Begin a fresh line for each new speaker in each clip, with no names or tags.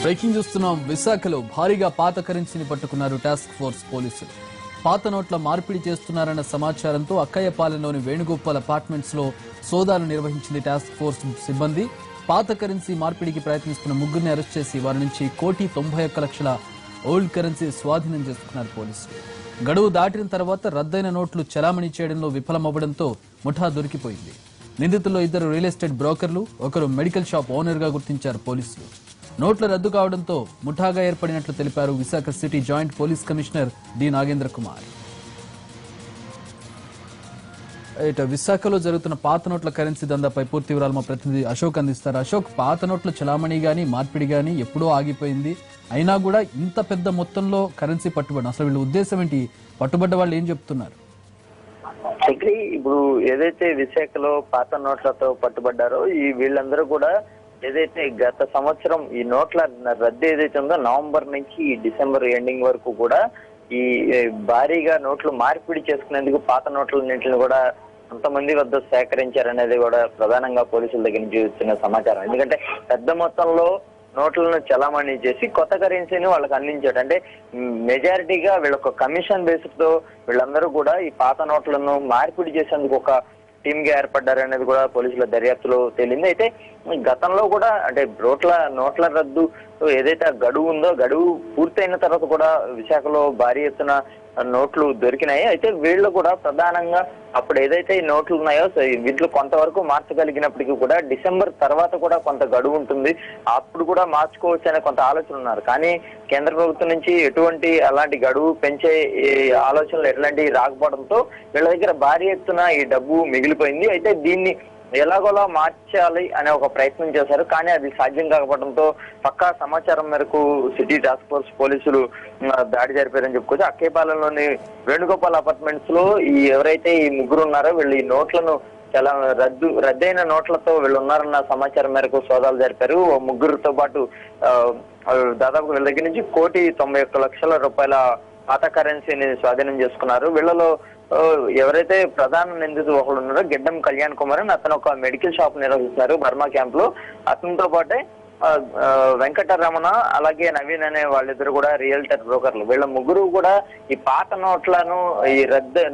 Breaking చూస్తున్నాం. విశాఖలో భారీగా పాత కరెన్సీని పట్టుకున్నారు టాస్క్ ఫోర్స్ పోలీసులు. పాత నోట్ల మార్పిడి చేస్తున్నారన్న సమాచారంతో అక్కయ్యపాలెంలోని వేణుగోపాల్ అపార్ట్మెంట్స్ లో సోదాలు నిర్వహించింది టాస్క్ ఫోర్స్ సిబ్బంది. పాత కరెన్సీ మార్పిడికి ప్రయత్నిస్తున్న ముగ్గురిని అరెస్ట్ చేసి వారి నుంచి 1,91,00,000 ఓల్డ్ కరెన్సీ స్వాధీనం చేసుకున్నారు పోలీసులు. గడువు దాటిన తర్వాత రద్దయిన నోట్లు చలామణి చేయడంలో విఫలమవ్వడంతో ముఠా దొరికిపోయింది. నిందితుల్లో 2 రియల్ ఎస్టేట్ బ్రోకర్లు, ఒకరు మెడికల్ షాప్ ఓనర్ గా గుర్తించారు పోలీసులు. నోట్ల రద్దు కావడంతో ముఠాగా ఏర్పడినట్లు తెలిపారు Visakha city joint police commissioner D Nagendra Kumar. విశాఖలో జరుగుతున్న పాత నోట్ల కరెన్సీ దందాపై పూర్తి వివరాలు మా ప్రతినిధి అశోక్ అందిస్తారు. అశోక్, పాత నోట్ల చలామణి గాని మార్పిడి గాని ఎప్పుడో ఆగిపోయింది, అయినా కూడా ఇంత పెద్ద మొత్తంలో కరెన్సీ పట్టుబడి, అసలు వీళ్ళ ఉద్దేశం ఏంటి? పట్టుబడ్డ వాళ్ళు ఏం చెప్తున్నారు?
ఇప్పుడు ఏదైతే విశాఖలో పాత నోట్లతో పట్టుబడ్డారో వీళ్ళందరూ కూడా ఏదైతే గత సంవత్సరం ఈ నోట్ల రద్దు ఏదైతే ఉందో నవంబర్ నుంచి డిసెంబర్ ఎండింగ్ వరకు కూడా ఈ భారీగా నోట్లు మార్పిడి చేసుకునేందుకు పాత నోట్లన్నింటిని కూడా కొంతమంది వద్ద సేకరించారనేది కూడా ప్రధానంగా పోలీసుల దగ్గర నుంచి వచ్చిన సమాచారం. ఎందుకంటే పెద్ద మొత్తంలో నోట్లను చలామణి చేసి కొత్త కరెన్సీని వాళ్ళకి అందించాడు. అంటే మెజారిటీగా వీళ్ళొక కమిషన్ బేస్డ్ తో వీళ్ళందరూ కూడా ఈ పాత నోట్లను మార్పిడి చేసేందుకు ఒక టీమ్ గా ఏర్పడ్డారనేది కూడా పోలీసుల దర్యాప్తులో తేలింది. అయితే గతంలో కూడా అంటే నోట్ల రద్దు ఏదైతే గడువు ఉందో గడువు పూర్తయిన తర్వాత కూడా విశాఖలో భారీ ఎత్తున నోట్లు దొరికినాయి. అయితే వీళ్ళు కూడా ప్రధానంగా అప్పుడు ఏదైతే ఈ నోట్లు ఉన్నాయో వీటిలో కొంతవరకు మార్చగలిగినప్పటికీ కూడా డిసెంబర్ తర్వాత కూడా కొంత గడువు ఉంటుంది, అప్పుడు కూడా మార్చుకోవచ్చు అనే కొంత ఆలోచన ఉన్నారు. కానీ కేంద్ర ప్రభుత్వం నుంచి ఎటువంటి అలాంటి గడువు పెంచే ఆలోచనలు ఎట్లాంటివి రాకపోవడంతో వీళ్ళ దగ్గర భారీ ఎత్తున ఈ డబ్బు మిగిలిపోయింది. అయితే దీన్ని ఎలాగోలా మార్చాలి అనే ఒక ప్రయత్నం చేశారు, కానీ అది సాధ్యం కాకపోవడంతో పక్కా సమాచారం మేరకు సిటీ టాస్క్ ఫోర్స్ పోలీసులు దాడి జరిపారని చెప్పుకోవచ్చు. అక్కయ్యపాలెంలోని వేణుగోపాల్ అపార్ట్మెంట్స్ లో ఎవరైతే ఈ ముగ్గురు ఉన్నారో వీళ్ళు ఈ నోట్లను చాలా రద్దయిన నోట్లతో వీళ్ళు ఉన్నారన్న సమాచారం మేరకు సోదాలు జరిపారు. ముగ్గురితో పాటు దాదాపు వీళ్ళ దగ్గర నుంచి 1,91,00,000 పాత కరెన్సీని స్వాధీనం చేసుకున్నారు. వీళ్ళలో ఎవరైతే ప్రధాన నిందితుడు ఒకడు ఉన్నారో గిడ్డం కళ్యాణ్ కుమార్ అని అతను ఒక మెడికల్ షాప్ నిర్వహిస్తున్నారు బర్మా క్యాంప్ లో. అతనితో పాటే వెంకటరమణ అలాగే నవీన్ అనే వాళ్ళిద్దరు కూడా రియల్టర్ బ్రోకర్లు. వీళ్ళ ముగ్గురు కూడా ఈ పాత నోట్లను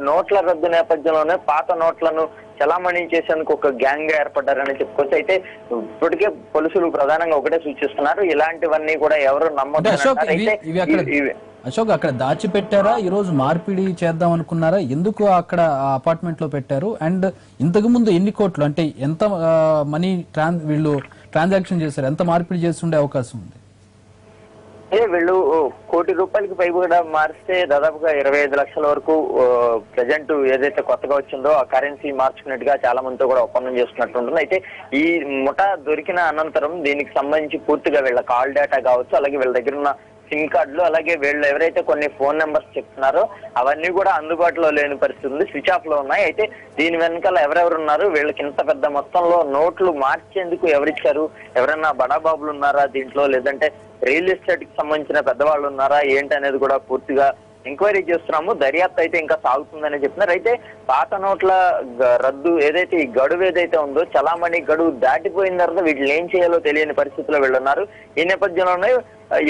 నోట్ల రద్దు నేపథ్యంలోనే పాత నోట్లను చలామణి చేసేందుకు ఒక గ్యాంగ్ గా ఏర్పడ్డారని చెప్పుకోవచ్చు. అయితే ఇప్పటికే పోలీసులు ప్రధానంగా ఒకటే సూచిస్తున్నారు, ఇలాంటివన్నీ కూడా ఎవరు నమ్మొద్దు.
అశోక్, అక్కడ దాచిపెట్టారా, ఈ రోజు మార్పిడి చేద్దాం అనుకున్నారా? ఎందుకు అక్కడ అపార్ట్మెంట్ లో పెట్టారు? అండ్ ఇంతకు ముందు ఎన్ని కోట్లు, అంటే ఎంత మనీ వీళ్ళు ట్రాన్సాక్షన్ చేశారు, ఎంత మార్పిడి చేస్తుండే అవకాశం ఉంది?
వీళ్ళు ₹1,00,00,000 పైగా మారిస్తే దాదాపుగా 25 లక్షల వరకు ప్రజెంట్ ఏదైతే కొత్తగా వచ్చిందో ఆ కరెన్సీ మార్చుకున్నట్టుగా చాలా మందితో కూడా ఒప్పందం చేసుకున్నట్టు ఉంటుంది. అయితే ఈ ముఠా దొరికిన అనంతరం దీనికి సంబంధించి పూర్తిగా వీళ్ళ కాల్ డేటా కావచ్చు, అలాగే వీళ్ళ దగ్గర ఉన్న సిమ్ కార్డులు, అలాగే వీళ్ళు ఎవరైతే కొన్ని ఫోన్ నెంబర్స్ చెప్తున్నారో అవన్నీ కూడా అందుబాటులో లేని పరిస్థితి ఉంది, స్విచ్ ఆఫ్ లో ఉన్నాయి. అయితే దీని వెనకాల ఎవరెవరు ఉన్నారు, వీళ్ళకి ఇంత పెద్ద మొత్తంలో నోట్లు మార్చేందుకు ఎవరిచ్చారు, ఎవరైనా బడాబాబులు ఉన్నారా దీంట్లో, లేదంటే రియల్ ఎస్టేట్ కి సంబంధించిన పెద్దవాళ్ళు ఉన్నారా ఏంటి అనేది కూడా పూర్తిగా ఎంక్వైరీ చేస్తున్నాము. దర్యాప్తు అయితే ఇంకా సాగుతుందని చెప్తున్నారు. అయితే పాత నోట్ల రద్దు ఏదైతే ఈ గడువు ఏదైతే ఉందో చలామణి గడువు దాటిపోయిన తర్వాత వీటిని ఏం చేయాలో తెలియని పరిస్థితిలో వీళ్ళున్నారు. ఈ నేపథ్యంలోనే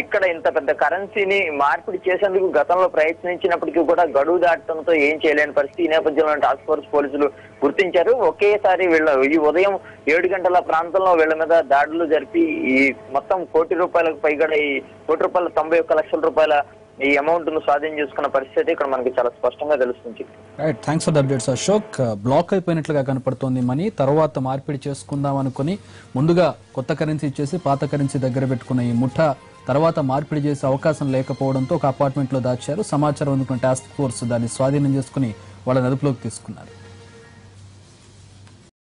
ఇక్కడ ఇంత పెద్ద కరెన్సీని మార్పిడి చేసేందుకు గతంలో ప్రయత్నించినప్పటికీ కూడా గడువు దాటడంతో ఏం చేయలేని పరిస్థితి. ఈ నేపథ్యంలో టాస్క్ ఫోర్స్ పోలీసులు గుర్తించారు. ఒకేసారి ఈ ఉదయం 7 గంటల ప్రాంతంలో వీళ్ళ మీద దాడులు జరిపి ఈ మొత్తం ₹1,00,00,000 పైగా ఈ ₹1,91,00,000 ఈ అమౌంట్ ను స్వాధీనం చేసుకున్న పరిస్థితి ఇక్కడ మనకి చాలా స్పష్టంగా తెలుస్తుంది.
Right, thanks for the updates Ashok. Block అయిపోయినట్లుగా కనపడుతోంది మనీ, తర్వాత మార్పిడి చేసుకుందాం అనుకుని ముందుగా కొత్త కరెన్సీ ఇచ్చేసి పాత కరెన్సీ దగ్గర పెట్టుకున్న ఈ ముఠా తర్వాత మార్పిడి చేసే అవకాశం లేకపోవడంతో ఒక అపార్ట్మెంట్ లో దాచారు. సమాచారం అందుకున్న టాస్క్ ఫోర్స్ దాన్ని స్వాధీనం చేసుకుని వాళ్ళని అదుపులోకి తీసుకున్నారు.